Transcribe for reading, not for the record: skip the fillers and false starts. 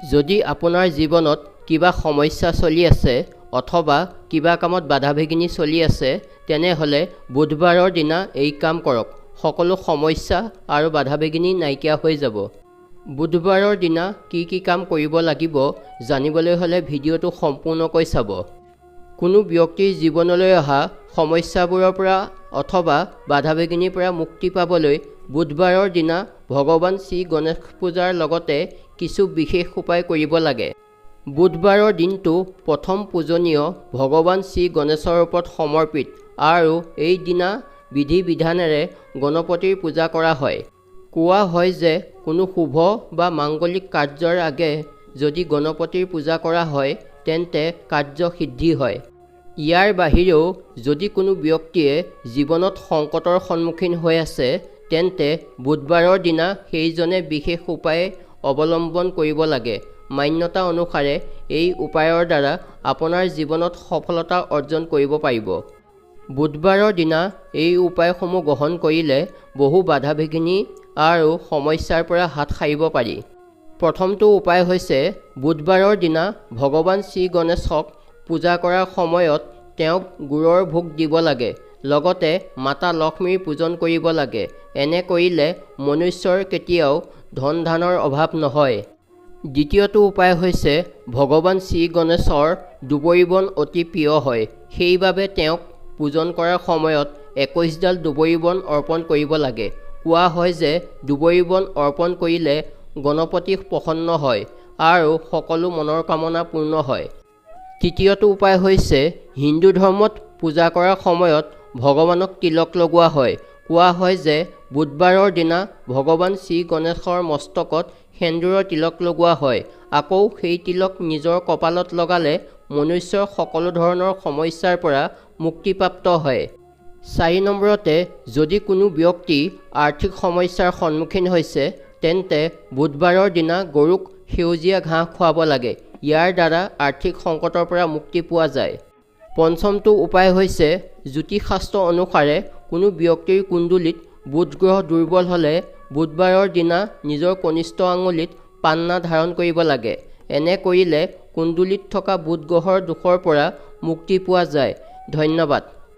যদি আপোনাৰ জীৱনত কিবা সমস্যা চলি আছে অথবা কিবা কামত বাধা বিঘিনি চলি আছে তেনেহ'লে বুধবাৰৰ দিনা এই কাম কৰক। সকলো সমস্যা আৰু বাধা বিঘিনি নাইকিয়া হৈ যাব। বুধবাৰৰ দিনা কি কাম কৰিব লাগিব জানিবলৈ হ'লে ভিডিঅ'টো সম্পূৰ্ণকৈ চাব। কোনো ব্যক্তিৰ জীৱনলৈ অহা সমস্যাবোৰৰ পৰা অথবা বাধা বিঘিনিৰ পৰা মুক্তি পাবলৈ বুধবাৰৰ দিনা ভগৱান শ্ৰী গণেশ পূজাৰ লগতে কিছু বিশেষ উপায় কৰিব লাগে। বুধবাৰৰ দিনটো প্ৰথম পূজনীয় ভগৱান শ্ৰী গণেশৰ ওপৰত সমৰ্পিত আৰু এই দিনা বিধি বিধানেৰে গণপতিৰ পূজা কৰা হয়। কোৱা হয় যে কোনো শুভ বা মাংগলিক কাৰ্যৰ আগে যদি গণপতিৰ পূজা কৰা হয় তেন্তে কাৰ্য সিদ্ধি হয়। ইয়াৰ বাহিৰেও যদি কোনো ব্যক্তিয়ে জীৱনত সংকটৰ সন্মুখীন হৈ আছে তেন্তে বুধবাৰৰ দিনা সেইজনে বিশেষ উপায় অৱলম্বন কৰিব লাগে। মান্যতা অনুসাৰে এই উপায়ৰ দ্বাৰা আপোনাৰ জীৱনত সফলতা অৰ্জন কৰিব পাৰিব। বুধবাৰৰ দিনা এই উপায়সমূহ গ্ৰহণ কৰিলে বহু বাধা বিঘিনি আৰু সমস্যাৰ পৰা হাত সাৰিব পাৰি। প্ৰথমটো উপায় হৈছে বুধবাৰৰ দিনা ভগৱান শ্ৰী গণেশক পূজা কৰাৰ সময়ত তেওঁক গুৰৰ ভোগ দিব লাগে। লগতে মাতা লক্ষ্মীৰ পূজন কৰিব লাগে। এনে কৰিলে মনুষ্যৰ কেতিয়াও ধন ধানৰ অভাৱ নহয়। দ্বিতীয়টো উপায় হৈছে ভগৱান শ্ৰী গণেশৰ দুবৰি বন অতি প্ৰিয় হয়। সেইবাবে তেওঁক পূজন কৰাৰ সময়ত 21ডাল দুবৰি বন অৰ্পণ কৰিব লাগে। কোৱা হয় যে দুবৰি বন অৰ্পণ কৰিলে গণপতি প্ৰসন্ন হয় আৰু সকলো মনৰ কামনা পূৰ্ণ হয়। তৃতীয়টো উপায় হৈছে হিন্দু ধৰ্মত পূজা কৰাৰ সময়ত ভগৱানক তিলক লগোৱা হয়। কোৱা হয় যে বুধবাৰৰ দিনা ভগৱান শ্ৰী গণেশৰ মস্তকত সেন্দুৰৰ তিলক লগোৱা হয়। আকৌ সেই তিলক নিজৰ কপালত লগালে মনুষ্যৰ সকলো ধৰণৰ সমস্যাৰ পৰা মুক্তিপ্ৰাপ্ত হয়। 4 নম্বৰতে যদি কোনো ব্যক্তি আৰ্থিক সমস্যাৰ সন্মুখীন হৈছে তেন্তে বুধবাৰৰ দিনা গৰুক সেউজীয়া ঘাঁহ খুৱাব লাগে। ইয়াৰ দ্বাৰা আৰ্থিক সংকটৰ পৰা মুক্তি পোৱা যায়। পঞ্চমটো উপায় হৈছে জ্যোতিষশাস্ত্ৰ অনুসাৰে কোনো ব্যক্তিৰ কুণ্ডলীত বুধ গ্ৰহ দুৰ্বল হ'লে বুধবাৰৰ দিনা নিজৰ কনিষ্ঠ আঙুলিত পান্না ধাৰণ কৰিব লাগে। এনে কৰিলে কুণ্ডলীত থকা বুধ গ্ৰহৰ দোষৰ পৰা মুক্তি পোৱা যায়। ধন্যবাদ।